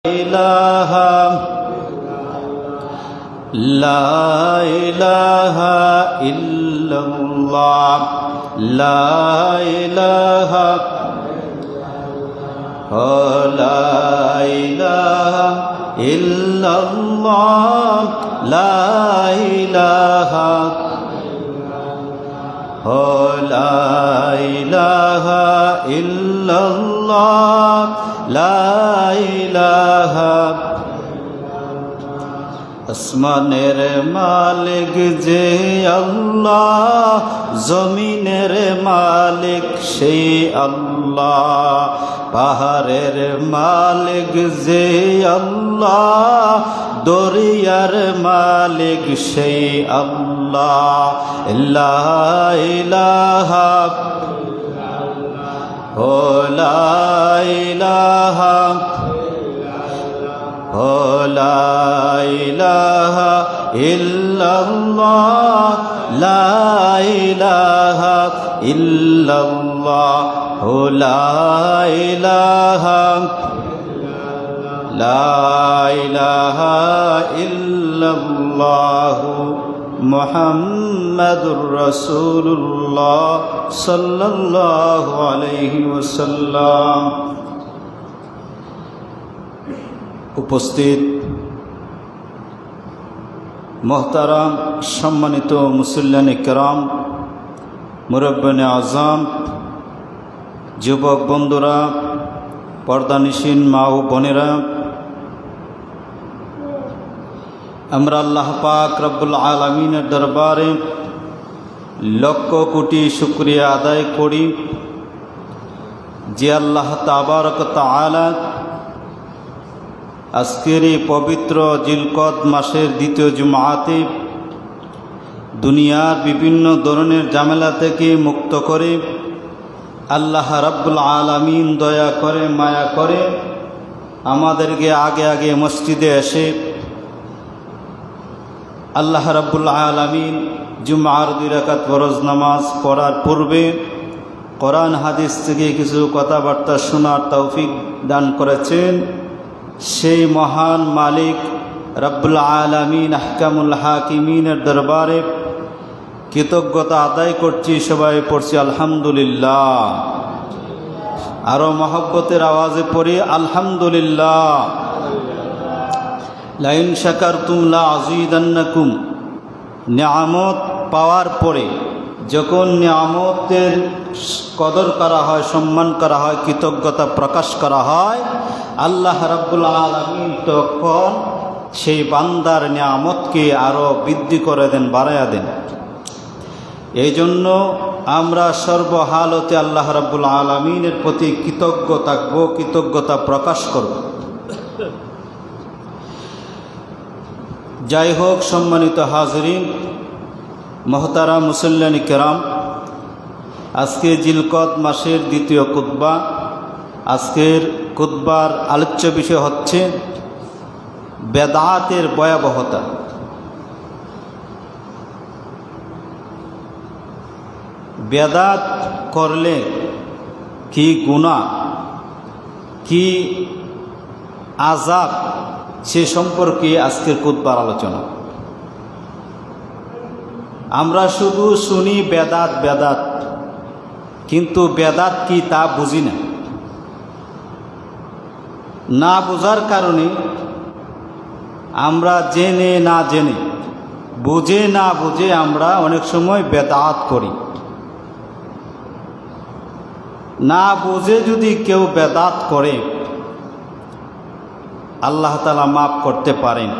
ইলাহা লা ইলাহা ইল্লাল্লাহ লা ইলাহা লা ইলাহা ইল্লাল্লাহ লা ইলাহা লা ইলাহা ইল্লাল্লাহ লা ইলাহা। আসমানের মালিক যে আল্লাহ, জমিনের মালিক সেই আল্লাহ, পাহাড়ের মালিক যে আল্লাহ, দরিয়ার মালিক সেই আল্লাহ। লা ইলাহা লা ইলাহা লা ইলাহা ইল্লাল্লাহ লা ইলাহা ইল্লাল্লাহ লা ইলাহা ইল্লাল্লাহ মুহাম্মাদুর রাসূলুল্লাহ সাল্লাল্লাহু আলাইহি ওয়াসাল্লাম। উপস্থিত মোহতারাম সম্মানিত মুসল্লিয়ানে কেরাম, মুরব্বিয়ানে আযম, যুবক বন্ধুরা, পর্দানিশীন মা ও বোনেরা, আমরা আল্লাহ পাক রব্বুল আলামিনের দরবারে লক্ষ কোটি শুকরিয়া আদায় করি যে আল্লাহ তাবারক তাআলা আজকের এই পবিত্র জিলকদ মাসের দ্বিতীয় জুমআতে দুনিয়ার বিভিন্ন ধরনের ঝামেলা থেকে মুক্ত করে আল্লাহ রাব্বুল আলামিন দয়া করে মায়া করে আমাদেরকে আগে আগে মসজিদে এসে আল্লাহ রাব্বুল আলামিন জুমআর 2 রাকাত ফরজ নামাজ পড়ার পূর্বে কোরআন হাদিস থেকে কিছু কথাবার্তা শোনার তৌফিক দান করেছেন। সেই মহান মালিক রব্বুল আলামিন আহকামুল হাকিমিনের দরবারে কৃতজ্ঞতা আদায় করছি। সবাই পড়ছি আলহামদুলিল্লাহ। আরো মহব্বতের আওয়াজে পড়ি আলহামদুলিল্লাহ। লাইন শাকারতুম লা আযীদান্নাকুম। নিয়ামত পাওয়ার পরে যখন নিয়ামতের কদর করা হয়, সম্মান করা হয়, কৃতজ্ঞতা প্রকাশ করা হয়, আল্লাহ রাব্বুল আলামিন তখন সেই বান্দার নিয়ামতকে আরো বৃদ্ধি করে দেন, বাড়ায়া দেন। এই জন্য আমরা সর্বহালতে আল্লাহ রাব্বুল আলামিনের প্রতি কৃতজ্ঞ থাকব, কৃতজ্ঞতা প্রকাশ করব। যাই হোক, সম্মানিত হাজরিন, মোহতারাম মুসল্লিয়ানে কেরাম, আজকে জিলকদ মাসের দ্বিতীয় খুতবা। আজকের খুতবার আলোচ্য বিষয় হচ্ছে বেদাতের ভয়াবহতা। বেদাত করলে কি গুনাহ, কি আযাব, সে সম্পর্কে আজকের খুতবার আলোচনা। আমরা শুধু শুনি বেদাত বেদাত, কিন্তু বেদাত কি তা বুঝি না। না বোঝার কারণে আমরা জেনে না জেনে, বুঝে না বুঝে আমরা অনেক সময় বেদাত করি। না বুঝে যদি কেউ বেদাত করে আল্লাহ তাআলা মাফ করতে পারেন,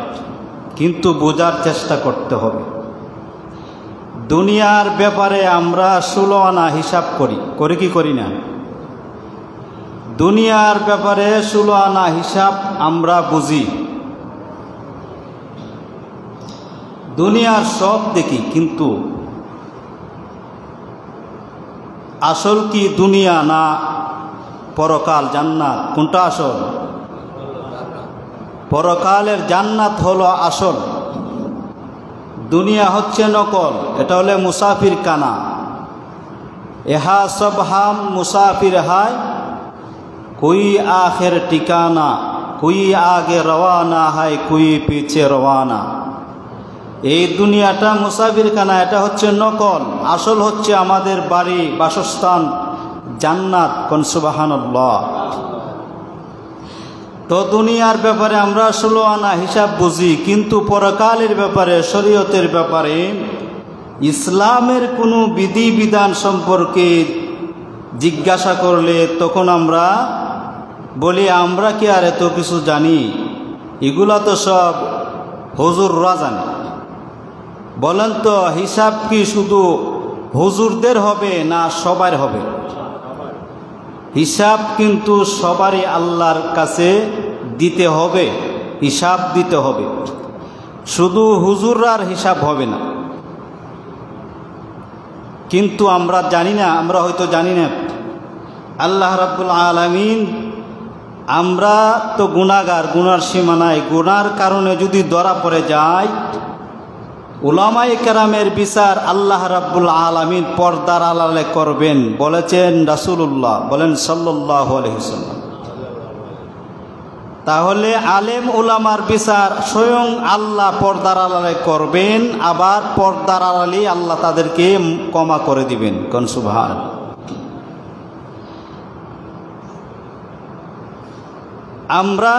কিন্তু বোঝার চেষ্টা করতে হবে। দুনিয়ার ব্যাপারে আমরা 16 আনা হিসাব করি কি করি না? দুনিয়ার ব্যাপারে 16 আনা হিসাব আমরা বুঝি। দুনিয়ার সব দেখি, কিন্তু আসল কি দুনিয়া না পরকাল জান্নাত? কোনটা আসল? পরকালের জান্নাত হলো আসল, দুনিয়া হচ্ছে নকল। এটা হলে মুসাফির কানা। यहाँ सब हम मुसाफिर है, कोई आखिर ठिकाना কুই আগে রওয়ানা হয় কুই পিছে রওয়ানা। এই দুনিয়াটা মুসাফিরখানা, এটা হচ্ছে নকল, আসল হচ্ছে আমাদের বাড়ি, বাসস্থান জান্নাত। কোন সুবহানাল্লাহ। তো দুনিয়ার ব্যাপারে আমরা 16 আনা হিসাব বুঝি, কিন্তু পরকালের ব্যাপারে, শরীয়তের ব্যাপারে, ইসলামের কোনো বিধিবিধান সম্পর্কে জিজ্ঞাসা করলে তখন আমরা বলি আমরা কি আর এত কিছু জানি, এগুলা তো সব হুজুররা জানে। বলেন তো হিসাব কি শুধু হুজুরদের হবে না সবার হবে? হিসাব কিন্তু সবারই আল্লাহর কাছে দিতে হবে, হিসাব দিতে হবে, শুধু হুজুররার হিসাব হবে না। কিন্তু আমরা জানি না, আমরা হয়তো জানি না আল্লাহ রাব্বুল আলামিন, আমরা তো গুনাহগার, গুনার সীমানায়, গুনার কারণে যদি ধরা পড়ে যায়, উলামায়ে কেরামের বিচার আল্লাহ রাব্বুল আলামিন পর্দার আড়ালে করবেন বলেছেন রাসূলুল্লাহ, বলেন সাল্লাল্লাহু আলাইহি ওয়াসাল্লাম। তাহলে আলেম উলামার বিচার স্বয়ং আল্লাহ পর্দার আড়ালে করবেন, আবার পর্দার আড়ালেই আল্লাহ তাদেরকে ক্ষমা করে দিবেন। কোন সুবহানাল্লাহ। আমরা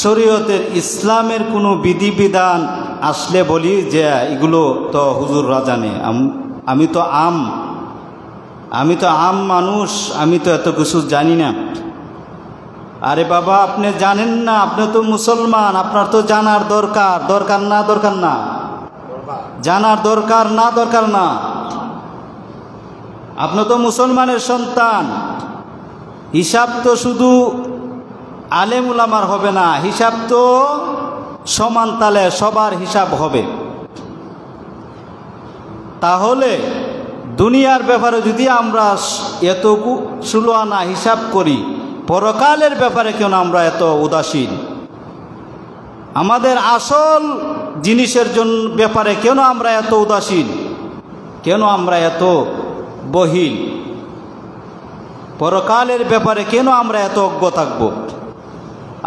শরীয়তের, ইসলামের কোনো বিধিবিধান আসলে বলি যে এগুলো তো হুজুররা জানে, আমি তো আম মানুষ, আমি তো এত কিছু জানি না। আরে বাবা, আপনি জানেন না, আপনি তো মুসলমান, আপনার তো জানার দরকার। দরকার না? দরকার না? জানার দরকার না? দরকার না? আপনি তো মুসলমানের সন্তান। হিসাব তো শুধু আলেম উলামার হবে না, হিসাব তো সমান তালে সবার হিসাব হবে। তাহলে দুনিয়ার ব্যাপারে যদি আমরা এত 16 আনা হিসাব করি, পরকালের ব্যাপারে কেন আমরা এত উদাসীন? আমাদের আসল জিনিসের জন্য ব্যাপারে কেন আমরা এত উদাসীন? কেন আমরা এত বহিল? পরকালের ব্যাপারে কেন আমরা এত অজ্ঞ থাকব?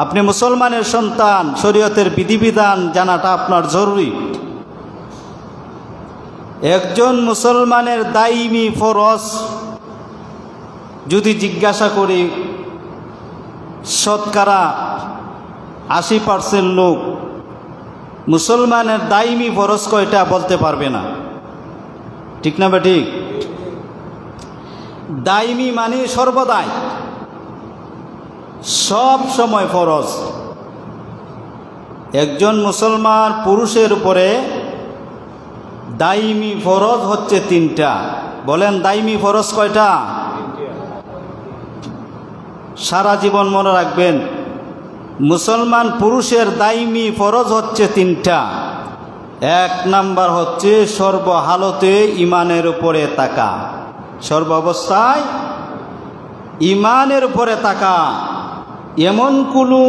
আপনি মুসলমানের সন্তান, শরীয়তের বিধিবিধান জানাটা আপনার জরুরি। একজন মুসলমানের দাইমি ফরজ যদি জিজ্ঞাসা করি, শতকরা 80% লোক মুসলমানের দাইমি ফরজ কয়টা বলতে পারবে না। ঠিক না ঠিক? দাইমি মানে সর্বদাই, সব সময় ফরজ। একজন মুসলমান পুরুষের উপরে দাইমি ফরজ হচ্ছে 3টা। বলেন দাইমি ফরজ কয়টা? সারা জীবন মনে রাখবেন, মুসলমান পুরুষের দাইমি ফরজ হচ্ছে 3টা। 1 নাম্বার হচ্ছে সর্বহালতে ইমানের উপরে তাকা, সর্বাবস্থায় ইমানের উপরে তাকা। এমন কোনো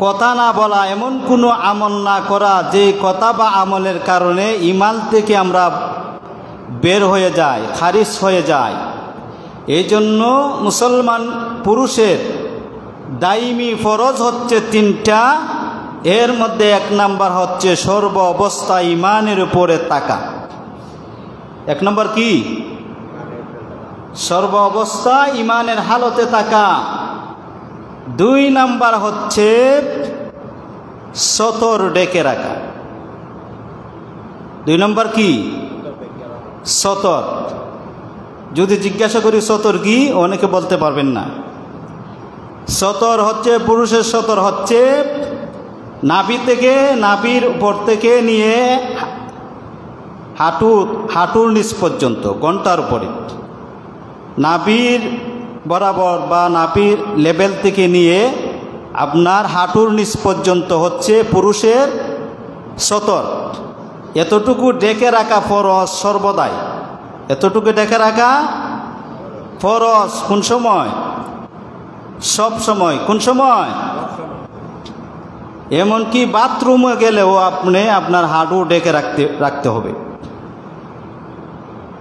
কথা না বলা, এমন কোনো আমল না করা যে কথা বা আমলের কারণে ইমান থেকে আমরা বের হয়ে যাই, খারিজ হয়ে যায়। এই জন্য মুসলমান পুরুষের দাইমি ফরজ হচ্ছে 3টা। এর মধ্যে 1 নাম্বার হচ্ছে সর্ব অবস্থা ইমানের উপরে তাকা। 1 নম্বর কি? সর্ব অবস্থা ইমানের হালতে তাকা। 2 নাম্বার হচ্ছে সতর ডেকে রাখা। 2 নম্বর কি? সতর। যদি জিজ্ঞাসা করি সতর কি, অনেকে বলতে পারবেন না। সতর হচ্ছে, পুরুষের সতর হচ্ছে নাভি থেকে, নাভির উপর থেকে নিয়ে হাঁটুর নিচ পর্যন্ত, ঘন্টার উপরে, নাভির বরাবর বা নাভির লেভেল থেকে নিয়ে আপনার হাঁটুর নিচ পর্যন্ত হচ্ছে পুরুষের সতর। এতটুকু ডেকে রাখা ফরজ সর্বদাই। এতটুকু ডেকে রাখা ফরজ। কোন সময়? সব সময়। কোন সময়? এমনকি বাথরুমে গেলেও আপনি আপনার হাঁটু ডেকে রাখতে হবে।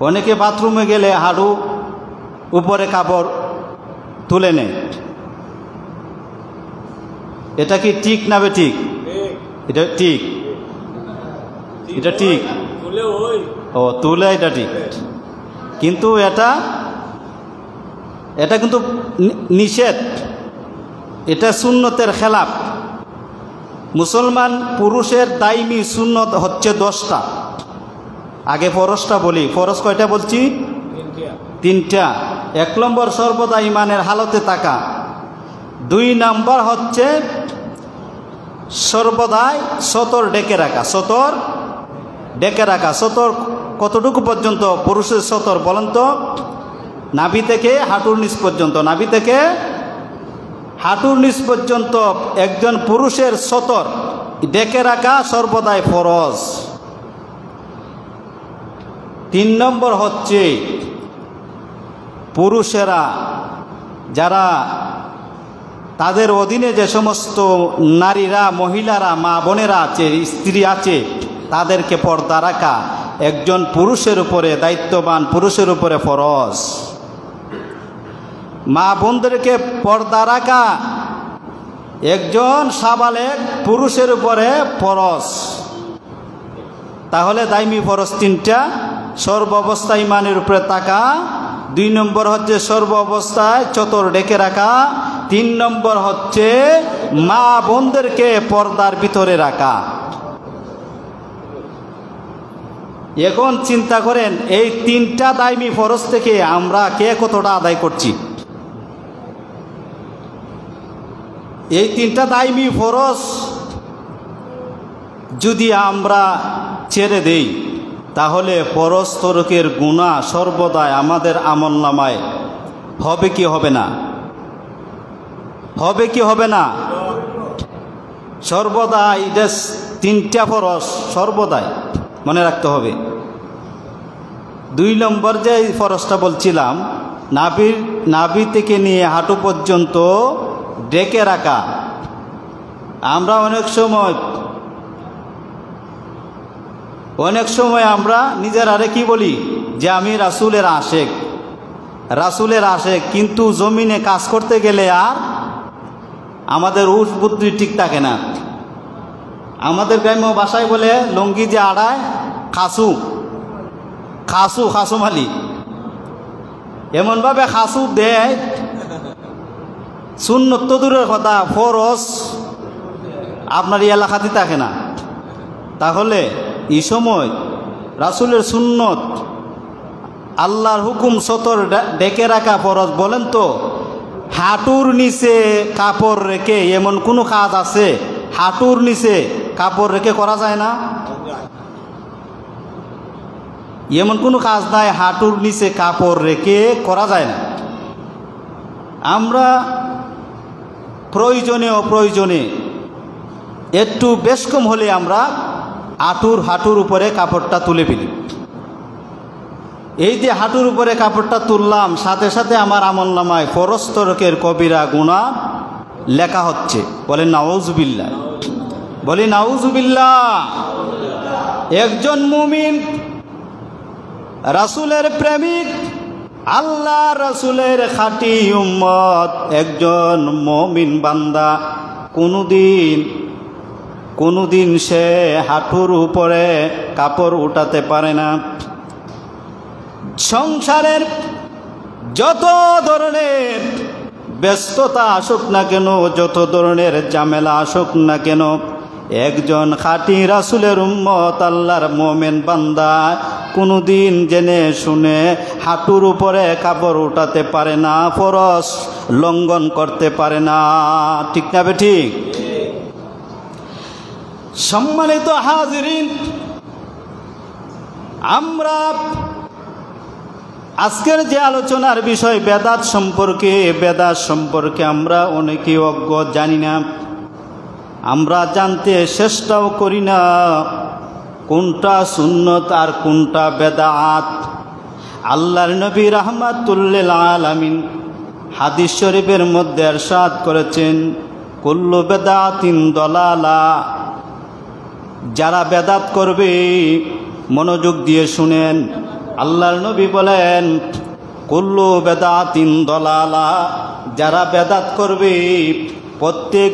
অনেকে বাথরুমে গেলে হাঁটু উপরে কাপড় তুলে নেয়, এটা কি ঠিক না বেঠিক? এটা ঠিক, এটা ঠিক। ও তুলে এটা ঠিক, কিন্তু এটা কিন্তু নিষেধ, এটা সুন্নতের খেলাফ। মুসলমান পুরুষের দাইমি সুন্নত হচ্ছে 10টা। আগে ফরজটা বলি। ফরজ কয়টা বলছি? 3টা। 1 নম্বর সর্বদা ইমানের হালতে থাকা। 2 নম্বর হচ্ছে সর্বদাই সতর ডেকে রাখা। সতর ডেকে রাখা। সতর কতটুকু পর্যন্ত পুরুষের সতর বলেন তো? নাভি থেকে হাঁটুর নিচ পর্যন্ত। নাভি থেকে হাঁটুর নিচ পর্যন্ত একজন পুরুষের সতর ডেকে রাখা সর্বদাই ফরজ। 3 নম্বর হচ্ছে পুরুষেরা যারা তাদের অধীনে যে সমস্ত নারীরা, মহিলারা, মা বোনেরা আছে, স্ত্রী আছে, তাদেরকে পর্দা রাখা একজন পুরুষের উপরে, দায়িত্ববান পুরুষের উপরে ফরজ। মা বোনদেরকে পর্দা রাখা একজন সাবালেগ পুরুষের উপরে ফরজ। তাহলে দাইমি ফরজ 3টা। সর্ব অবস্থায় ইমানের উপরে থাকা। 2 নম্বর হচ্ছে সর্ব অবস্থায় চতর ডেকে রাখা। 3 নম্বর হচ্ছে মা বোনদেরকে পর্দার ভিতরে রাখা। এখন চিন্তা করেন, এই 3টা দাইমি ফরজ থেকে আমরা কে কতটা আদায় করছি? এই 3টা দাইমি ফরজ যদি আমরা ছেড়ে দেই, তাহলে ফরজ তরকের গুনাহ সর্বদাই আমাদের আমলনামায় হবে কি হবে না? হবে কি হবে না? সর্বদাই 3টা ফরজ সর্বদাই মনে রাখতে হবে। 2 নম্বর যে ফরজটা বলছিলাম, নাভি থেকে নিয়ে হাঁটু পর্যন্ত ডেকে রাখা। আমরা অনেক সময় আমরা নিজের আরে কি বলি যে আমি রাসূলের আশেক, কিন্তু জমিনে কাজ করতে গেলে আর আমাদের উস বুদ্ধি ঠিক থাকে না। আমাদের গ্রাম্য ভাষায় বলে লঙ্গি যে আড়ায় খাসু মালি, এমনভাবে খাসু দেয়, সুন্নত তো দূরের কথা, ফরজ আপনার এই এলাকাতে থাকে না। তাহলে এই সময় রাসূলের সুন্নত, আল্লাহর হুকুম সতর ডেকে রাখা ফরজ। বলেন তো, হাঁটুর নিচে কাপড় রেখে এমন কোনো কাজ আছে হাঁটুর নিচে কাপড় রেখে করা যায় না? এমন কোনো কাজ নাই হাঁটুর নিচে কাপড় রেখে করা যায় না। আমরা প্রয়োজনে একটু বেশ কম হলে আমরা হাঁটুর উপরে কাপড়টা তুলে ফেলি। এই যে হাঁটুর উপরে কাপড়টা তুললাম, সাথে সাথে আমার আমলনামায় ফরজ তরকের কবিরা গুনাহ লেখা হচ্ছে। বলেন নাউজুবিল্লাহ, বলি নাউজুবিল্লাহ। একজন মুমিন, রাসূলের প্রেমিক, আল্লাহ রাসূলের খাঁটি উম্মত, একজন মুমিন বান্দা কোনোদিন সে হাঁটুর উপরে কাপড় উঠাতে পারে না। সংসারের যত ধরনের ব্যস্ততা আসুক না কেন, যত ধরনের ঝামেলা আসুক না কেন, একজন খাঁটি রাসূলের উম্মত, আল্লাহর মুমিন বান্দা কোনোদিন জেনে শুনে হাঁটুর উপরে কাপড় উঠাতে পারে না, ফরজ লঙ্ঘন করতে পারে না। ঠিক না বেঠিক? সম্মানিত হাজিরিন, আমরা আজকের যে আলোচনার বিষয় বেদাত সম্পর্কে আমরা অনেকে অজ্ঞ, জানি না। আমরা জানতে চেষ্টাও করি না কোনটা সুন্নত আর কোনটা বেদাত। আল্লাহর নবী রাহমাতুল্লিল আলামিন হাদিস শরীফের মধ্যে ইরশাদ করেছেন, কুল্লু বেদাতিন দলালা। যারা বেদাত করবে, মনোযোগ দিয়ে শুনেন, আল্লাহর নবী বলেন কুল্লু বেদাতিন দলালা। যারা বেদাত করবে প্রত্যেক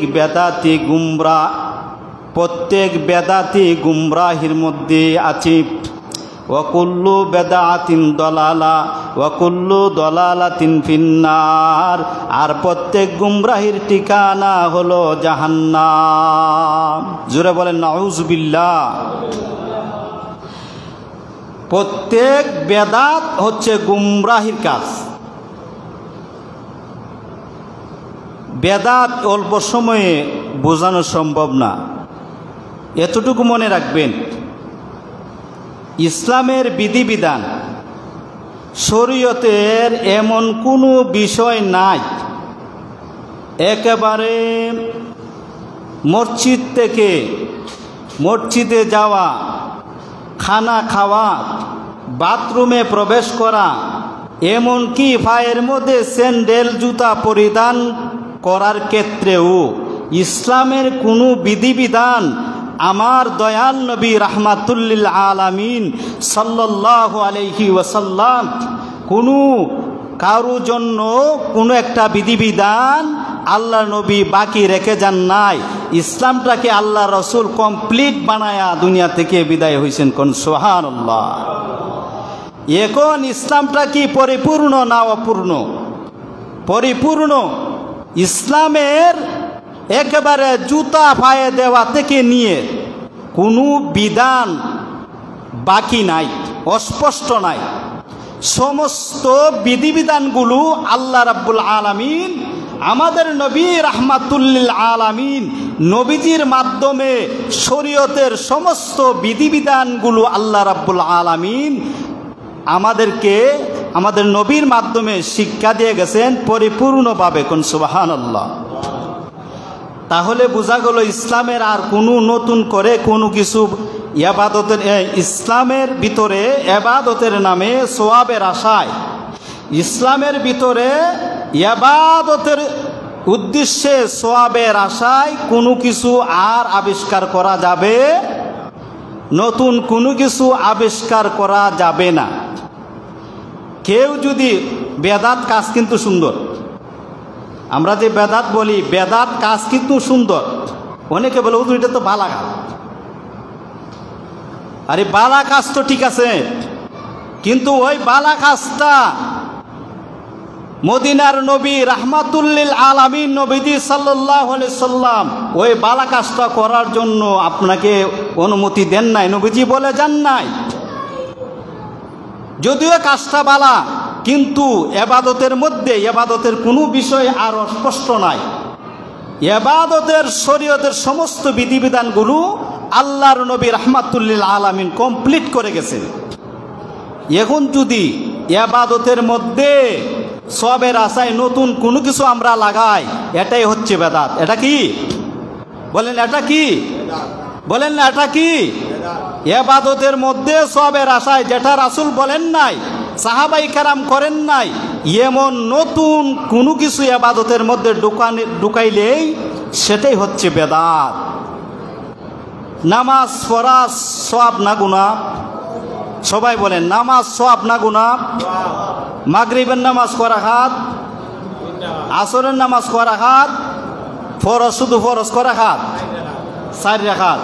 বেদাতি গুমরাহির মধ্যে আছে। ওয়াকুল্লু বেদাতিন দলালা ওয়াকুল্লু দলালাতিন ফিন্নার, আর প্রত্যেক গুমরাহির ঠিকানা হলো জাহান্নাম। জোরে বলেন নাউজুবিল্লাহ। প্রত্যেক বেদাত হচ্ছে গুমরাহির কাজ। বেদাত অল্প সময়ে বোঝানো সম্ভব না, এতটুকু মনে রাখবেন। ইসলামের বিধিবিধান, শরীয়তের এমন কোনো বিষয় নাই একেবারে মসজিদ থেকে মসজিদে যাওয়া, খানা খাওয়া, বাথরুমে প্রবেশ করা, এমনকি পায়ের মধ্যে স্যান্ডেল জুতা পরিধান করার ক্ষেত্রেও ইসলামের কোনো বিধিবিধান আমার দয়াল নবী রাহমাতুল্লিল আলামিন সাল্লাল্লাহু আলাইহি ওয়াসাল্লাম কোনো কারো জন্য কোনো একটা বিধিবিধান আল্লাহ নবী বাকি রেখে যান নাই। ইসলামটাকে আল্লাহ রসুল কমপ্লিট বানায়া দুনিয়া থেকে বিদায় হয়েছেন। কোন সুবহানাল্লাহ। এখন ইসলামটা কি পরিপূর্ণ না অপূর্ণ? পরিপূর্ণ। ইসলামের একেবারে জুতা পায়ে দেওয়া থেকে নিয়ে কোনো বিধান বাকি নাই, অস্পষ্ট নাই। সমস্ত বিধিবিধানগুলো আল্লাহ রাব্বুল আলামিন আমাদের নবী রাহমাতুল্লিল আলামিন নবীজির মাধ্যমে শরীয়তের সমস্ত বিধিবিধানগুলো আল্লাহ রাব্বুল আলামিন আমাদেরকে আমাদের নবীর মাধ্যমে শিক্ষা দিয়ে গেছেন পরিপূর্ণভাবে। কোন সুবহানাল্লাহ। তাহলে বোঝা গেল ইসলামের আর কোনো নতুন করে কোনো কিছু ইবাদতের, ইসলামের ভিতরে ইবাদতের নামে সওয়াবের আশায়, ইসলামের ভিতরে ইবাদতের উদ্দেশ্যে সওয়াবের আশায় কোনো কিছু আর আবিষ্কার করা যাবে, নতুন কোনো কিছু আবিষ্কার করা যাবে না। কেউ যদি বেদাত কাজ কিন্তু সুন্দর, আমরা যে বেদাত বলি, বেদাত কাজ কিন্তু সুন্দর। অনেকে বলে হুজুর এটা তো বালা কাজ। আরে বালা কাজ তো ঠিক আছে, কিন্তু ওই বালা কাজটা মদিনার নবী রাহমাতুল্লিল আলামিন নবীজি সাল্লাল্লাহু আলাইহি সাল্লাম ওই বালা কাজটা করার জন্য আপনাকে অনুমতি দেন নাই, নবীজি বলে যান নাই। যদিও কাজটা বালা, কিন্তু এবাদতের মধ্যে এবাদতের কোনো বিষয় আর স্পষ্ট নাই। এবাদতের শরীয়তের সমস্ত বিধিবিধানগুলো আল্লাহর নবী রাহমাতুল্লিল আলামিন কমপ্লিট করে গেছেন। এখন যদি এবাদতের মধ্যে সওয়াবের আশায় নতুন কোনো কিছু আমরা লাগাই, এটাই হচ্ছে বেদাত। এটা কি বলেন? এটা কি বলেন না? এটা কি? এবাদতের মধ্যে সওয়াবের আশায় যেটা রাসূল বলেন নাই, সাহাবাই কেরাম করেন নাই, এমন নতুন কোনো কিছু এবাদতের মধ্যে ঢুকাইলেই সেটাই হচ্ছে বেদাত। নামাজ পড়া সওয়াব না গুনাহ? সবাই বলেন নামাজ সওয়াব না গুনাহ? মাগরিবের নামাজ করা হাত, আসরের নামাজ করা হাত, ফরজ শুধু ফরজ করা হাত 4 রাকাত।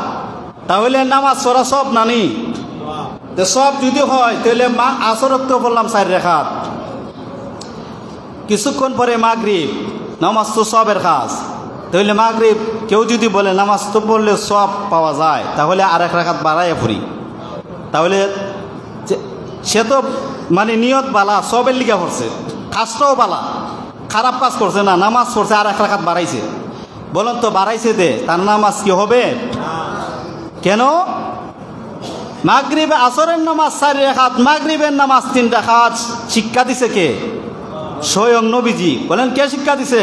তাহলে নামাজ পড়া সব নানি তো সব যদি হয় তাহলে আসরত তো বললাম 4 রাকাত, কিছুক্ষণ পরে মাগরিব, নামাজ তো সবের কাজ। তাহলে মাগরিব কেউ যদি বলে নামাজ তো পড়লে সব পাওয়া যায়, তাহলে আর 1 রাকাত বাড়াইয়া পড়ি, তাহলে সে তো মানে নিয়ত বালা, সবের লিগা পড়ছে, কাজটাও বালা, খারাপ কাজ করছে না, নামাজ পড়ছে আর 1 রাকাত বাড়াইছে। বলেন তো বাড়াইছে দে, তার নামাজ কি হবে? কেন? মাগরিবে আসরের নামাজ 4 রাকাত, মাগরিবের নামাজ 3 রাকাত শিক্ষা দিছে কে? স্বয়ং নবীজি। বলেন কে শিক্ষা দিছে?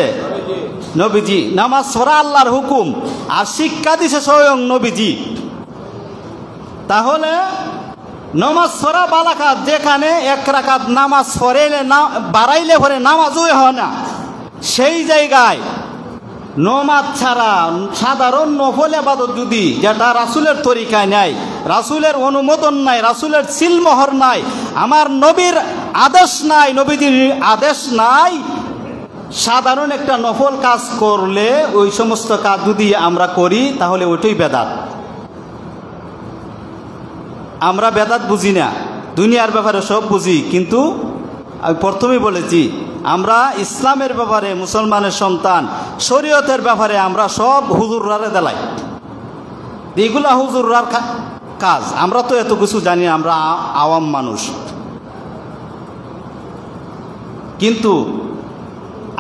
নবীজি। নামাজ পড়া আল্লাহর হুকুম, আর শিক্ষা দিছে স্বয়ং নবীজি। তাহলে নামাজ পড়া বালা কাজ, যেখানে 1 রাকাত নামাজ পড়াইলে না বাড়াইলে পরে নামাজই হয় না, সেই জায়গায় নমাজ ছাড়া সাধারণ নফল ইবাদত যদি, যেটা রাসূলের তরিকায় নাই, রাসূলের অনুমোদন নাই, রাসূলের সিলমোহর নাই, আমার নবীর আদেশ নাই, নবীজির আদেশ নাই, সাধারণ একটা নফল কাজ করলে ওই সমস্ত কাজ যদি আমরা করি তাহলে ওইটাই বেদাত। আমরা বেদাত বুঝি না, দুনিয়ার ব্যাপারে সব বুঝি, কিন্তু আমি প্রথমেই বলেছি আমরা ইসলামের ব্যাপারে, মুসলমানের সন্তান, শরীয়তের ব্যাপারে আমরা সব হুজুররারে দেলাই। এগুলা হুজুররার কাজ, আমরা তো এত কিছু জানি না, আমরা আওয়াম মানুষ। কিন্তু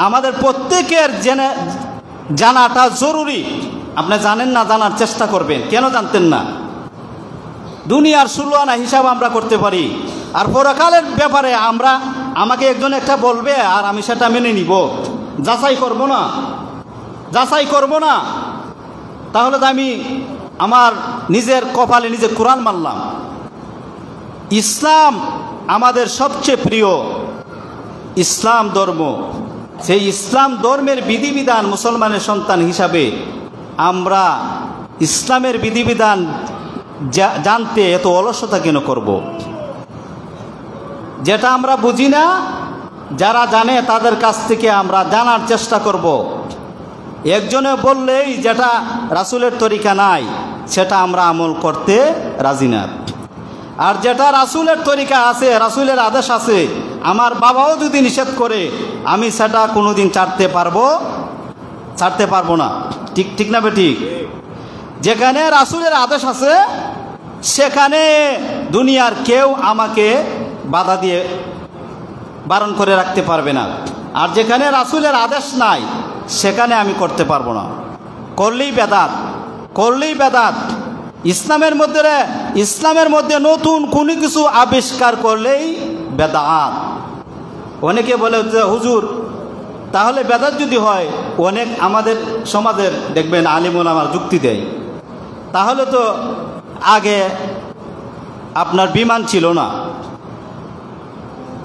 আমাদের প্রত্যেকের জানাটা জরুরি। আপনি জানেন না, জানার চেষ্টা করবেন। কেন জানতেন না? দুনিয়ার সুলহানা হিসাব আমরা করতে পারি, আর পরকালের ব্যাপারে আমাকে একজন একটা বলবে আর আমি সেটা মেনে নিব, যাচাই করব না, যাচাই করব না, তাহলে তো আমি আমার নিজের কপালে নিজে কোরআন মারলাম। ইসলাম আমাদের সবচেয়ে প্রিয় ইসলাম ধর্ম। সেই ইসলাম ধর্মের বিধিবিধান মুসলমানের সন্তান হিসাবে আমরা ইসলামের বিধিবিধান জানতে এত অলসতা কেন করব? যেটা আমরা বুঝি না, যারা জানে তাদের কাছ থেকে আমরা জানার চেষ্টা করব। একজনে বললেই যেটা রাসূলের তরিকা নাই সেটা আমরা আমল করতে রাজি না। আর যেটা রাসূলের তরিকা আছে, রাসূলের আদেশ আছে, আমার বাবাও যদি নিষেধ করে আমি সেটা কোনোদিন ছাড়তে পারবো না। ঠিক না বেঠিক? যেখানে রাসূলের আদেশ আছে সেখানে দুনিয়ার কেউ আমাকে বাধা দিয়ে বারণ করে রাখতে পারবে না। আর যেখানে রাসূলের আদেশ নাই সেখানে আমি করতে পারবো না। করলেই বেদাত। ইসলামের মধ্যে নতুন কোনো কিছু আবিষ্কার করলেই বেদাত। অনেকে বলে হুজুর তাহলে বেদাত যদি হয়, অনেক আমাদের সমাজের দেখবেন আলিম ওলামার যুক্তি দেয়, তাহলে তো আগে আপনার বিমান ছিল না,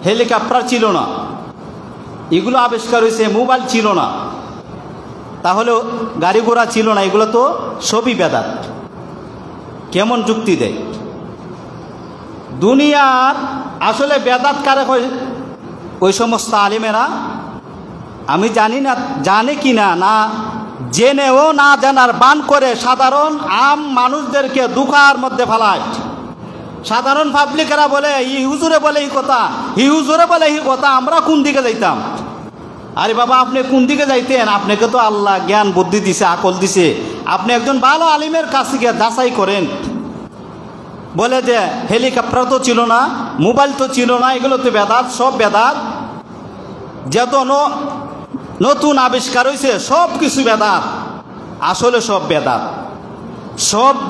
হেলিকপ্টার ছিল না, এগুলো আবিষ্কার হয়েছে, মোবাইল ছিল না, তাহলে গাড়ি ঘোড়া ছিল না, এগুলো তো সবই বেদাত। কেমন যুক্তি দেয়? দুনিয়ার আসলে বেদাত কারে হয়? ওই সমস্ত আলিমেরা, আমি জানি না জানে কি না জেনেও না জানার বান করে সাধারণ আম মানুষদেরকে দুঃখার মধ্যে ফেলায়। সাধারণ পাবলিকেরা বলে হুজুরে বলে এই কথা, আমরা কোন দিকে যাইতাম? আরে বাবা, আপনি কোন দিকে যাইতেন? আপনাকে তো আল্লাহ জ্ঞান বুদ্ধি দিছে, আকল দিছে, আপনি একজন ভালো আলিমের কাছে গিয়ে যাচাই করেন। বলে যে হেলিকপ্টার তো ছিল না, মোবাইল তো ছিল না, এগুলো তো বেদাত, সব বেদাত। যত নতুন আবিষ্কার হয়েছে সব কিছু বেদাত। আসলে সব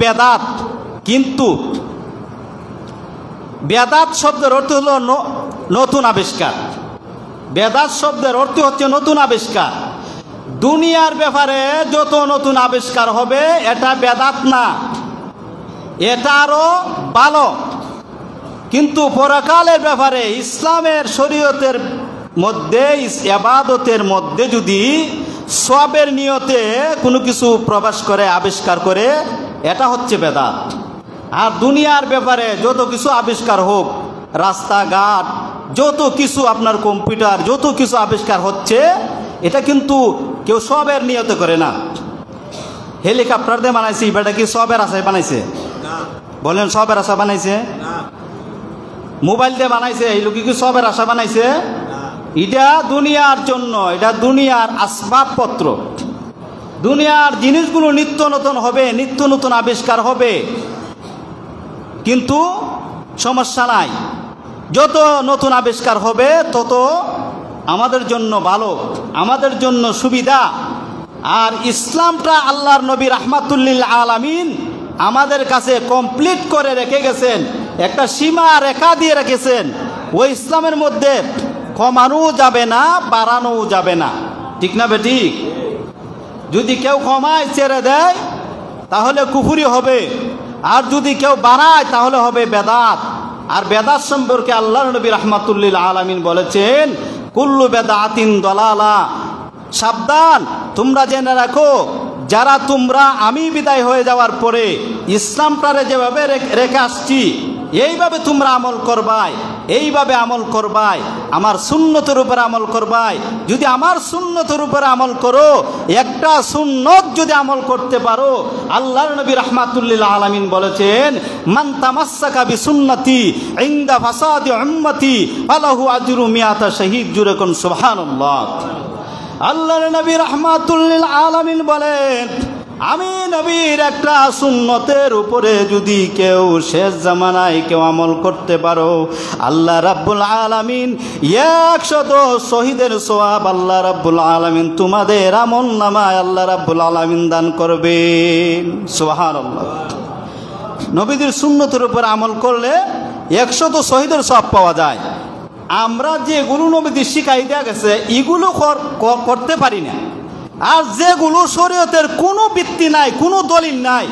বেদাত। কিন্তু বেদাত শব্দের অর্থ হলো নতুন আবিষ্কার। বেদাত শব্দের অর্থ হচ্ছে নতুন আবিষ্কার। দুনিয়ার ব্যাপারে যত নতুন আবিষ্কার হবে এটা বেদাত না, এটা আরো ভালো। কিন্তু পরকালের ব্যাপারে ইসলামের শরীয়তের মধ্যে, ইবাদতের মধ্যে যদি সওয়াবের নিয়তে কোনো কিছু প্রবেশ করে, আবিষ্কার করে, এটা হচ্ছে বেদাত। আর দুনিয়ার ব্যাপারে যত কিছু আবিষ্কার হোক, রাস্তাঘাট, যত কিছু আপনার কম্পিউটার, যত কিছু আবিষ্কার হচ্ছে, এটা কিন্তু কেউ সওয়াবের নিয়তে করে না। হেলিকপ্টার দিয়ে বানাইছে, এটা কি সওয়াবের আশায় বানাইছে? বলেন, সওয়াবের আশা বানাইছে? মোবাইল দিয়ে বানাইছে, এই লোক কি সওয়াবের আশা বানাইছে? এটা দুনিয়ার জন্য, এটা দুনিয়ার আসবাবপত্র। দুনিয়ার জিনিসগুলো নিত্য নতুন হবে, নিত্য নতুন আবিষ্কার হবে, কিন্তু সমস্যা নাই। যত নতুন আবিষ্কার হবে তত আমাদের জন্য ভালো, আমাদের জন্য সুবিধা। আর ইসলামটা আল্লাহর নবী রাহমাতুল্লিল আলামিন আমাদের কাছে কমপ্লিট করে রেখে গেছেন, একটা সীমা রেখা দিয়ে রেখেছেন। ওই ইসলামের মধ্যে কমানো যাবে না, বাড়ানো যাবে না। ঠিক না বেঠিক? যদি কেউ কমায় ছেড়ে দেয় তাহলে কুফরি হবে, আর যদি কেউ বাড়ায় তাহলে হবে বেদাত। আর বেদাত সম্পর্কে আল্লাহর নবী রাহমাতুল্লিল আলামিন বলেছেন, কুল্লু বেদাতিন দলালা। সাবধান, তোমরা জেনে রাখো, যারা তোমরা আমি বিদায় হয়ে যাওয়ার পরে ইসলামটারে যেভাবে রেখে আসছি এইভাবে তোমরা আমল করবাই, এইভাবে আমল করবাই, আমার সুন্নতের উপরে আমল করবাই। যদি আমার সুন্নতের উপরে আমল করো, একটা সুন্নত যদি আমল করতে পারো, আল্লাহর নবী রাহমাতুল্লিল আলামিন বলেছেন, মান তামাসসাকা বিসুন্নতি ইনদা ফাসাদি উম্মতি ফালাহু আজরু মিয়াতা শাহীদ। জুরে কোন সুবহানাল্লাহ। আল্লাহর নবী রাহমাতুল্লিল আলামিন বলেন, আমি নবীর একটা সুন্নতের উপরে যদি কেউ শেষ জামানায় কেউ আমল করতে পারো, আল্লাহ রাব্বুল আলামিন 100 শহীদের সওয়াব আল্লাহ রাব্বুল আলামিন তোমাদের আমল নামায় আল্লাহ রাব্বুল আলামিন দান করবেন। সুবহানাল্লাহ। নবীদের সুন্নতের উপর আমল করলে 100 শহীদের সওয়াব পাওয়া যায়। আমরা যেগুলো নবীদের শিখাই দেয়া গেছে এগুলো করতে পারি না, আর যেগুলো শরীয়তের কোনো ভিত্তি নাই, কোনো দলিল নাই,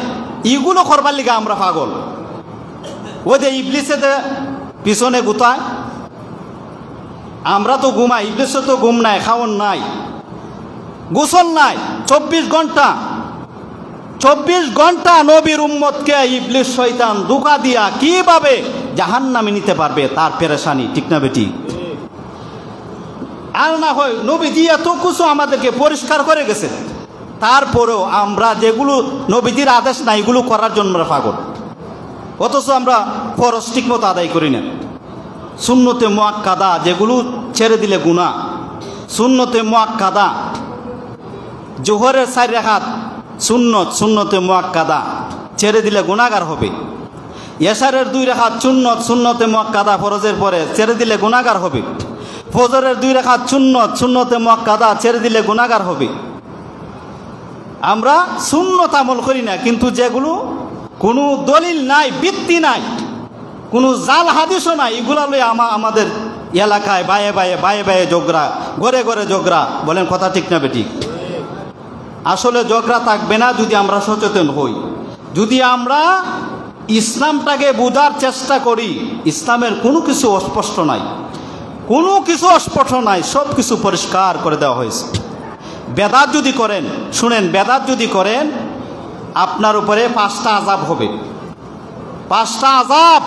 এগুলো করবার লিগে আমরা পাগল। ওই যে ইবলিসে পিছনে গুতায়, আমরা তো ঘুমাই, ইবলিসে তো ঘুম নাই, খাওয়ান নাই, গোসল নাই, 24 ঘন্টা নবীর উম্মতকে ইবলিস শয়তান ধোঁকা দিয়া কিভাবে জাহান্নামে নিতে পারবে, তার পেরেশানি। ঠিক না বেটি? আর না হয় নবীজি এত কিছু আমাদেরকে পরিষ্কার করে গেছে, তারপরেও আমরা যেগুলো নবীজির আদেশ না এগুলো করার জন্য আমরা পাগল, অথচ আমরা ফরজ ঠিক মতো আদায় করি না। সুন্নতে মুআক্কাদা যেগুলো ছেড়ে দিলে গুনাহ, সুন্নতে মুআক্কাদা, জোহরের 4 রাকাত সুন্নতে মুআক্কাদা ছেড়ে দিলে গুনাহগার হবে। এশারের 2 রাকাত সুন্নতে মুআক্কাদা ফরজের পরে ছেড়ে দিলে গুনাহগার হবে। ফজরের 2 রাকাত সুন্নতে মুআক্কাদা ছেড়ে দিলে গুনাহগার হবে। আমরা সুন্নত আমল করি না, কিন্তু যেগুলো কোনো দলিল নাই, ভিত্তি নাই, কোনো জাল হাদিসও নাই, এগুলা লই আমাদের এলাকায় বায়ে বায়ে ঝগড়া, ঘরে ঘরে ঝগড়া। বলেন কথা ঠিক না বেটি? আসলে ঝগড়া থাকবে না যদি আমরা সচেতন হই, যদি আমরা ইসলামটাকে বোঝার চেষ্টা করি। ইসলামের কোনো কিছু অস্পষ্ট নাই, কোনো কিছু অস্পষ্ট নাই, সব কিছু পরিষ্কার করে দেওয়া হয়েছে। বেদাত যদি করেন, শুনেন, বেদাত যদি করেন আপনার উপরে 5টা আযাব হবে। 5টা আযাব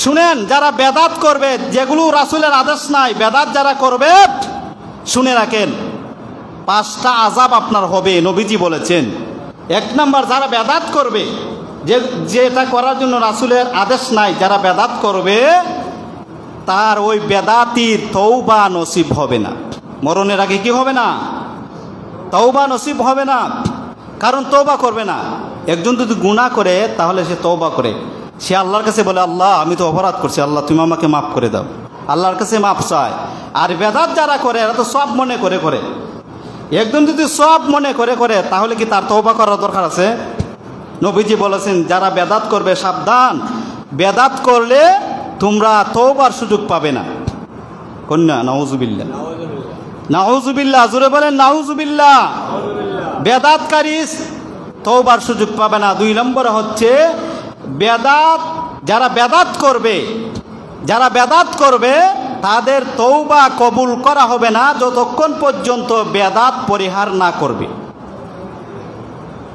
শুনেন, যারা বেদাত করবে, যেগুলো রাসূলের আদেশ নাই, বেদাত যারা করবে, শুনে রাখেন 5টা আযাব আপনার হবে। নবীজি বলেছেন, 1 নাম্বার, যারা বেদাত করবে, যেটা করার জন্য রাসূলের আদেশ নাই, যারা বেদাত করবে তার ওই বেদাতির তওবা নসিব হবে না। মরণের আগে কি হবে না? তওবা নসিব হবে না, কারণ তওবা করবে না। একজন যদি গুনাহ করে তাহলে সে তওবা করে, সে আল্লাহর কাছে বলে, আল্লাহ আমি তো অপরাধ করছি, আল্লাহ তুমি আমাকে মাফ করে দাও, আল্লাহর কাছে মাফ চায়। আর বেদাত যারা করে এরা তো সব মনে করে। একজন যদি সব মনে করে তাহলে কি তার তওবা করার দরকার আছে? নবীজি বলেছেন, যারা বেদাত করবে সাবধান, বেদাত করলে তোমরা তওবার সুযোগ পাবে না। কন্যা নাউজুবিল্লাহ, নাউজুবিল্লাহ, জোরে বলেন নাউজুবিল্লাহ। বেদাতকারী তওবার সুযোগ পাবে না। 2 নম্বরে হচ্ছে বেদাত, যারা বেদাত করবে তাদের তওবা কবুল করা হবে না যতক্ষণ পর্যন্ত বেদাত পরিহার না করবে,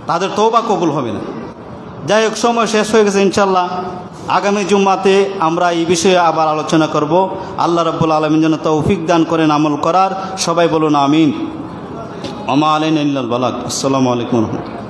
তাদের তওবা কবুল হবে না। যাই হোক, সময় শেষ হয়ে গেছে। ইনশাল্লাহ আগামী জুম্মাতে আমরা এই বিষয়ে আবার আলোচনা করব। আল্লাহ রাব্বুল আলামিন যেন তৌফিক দান করেন আমল করার। সবাই বলুন আমিন। ওয়া মা আলাইনা ইল্লাল বালাগ। আসসালামু আলাইকুম ওয়া রাহমাতুল্লাহ।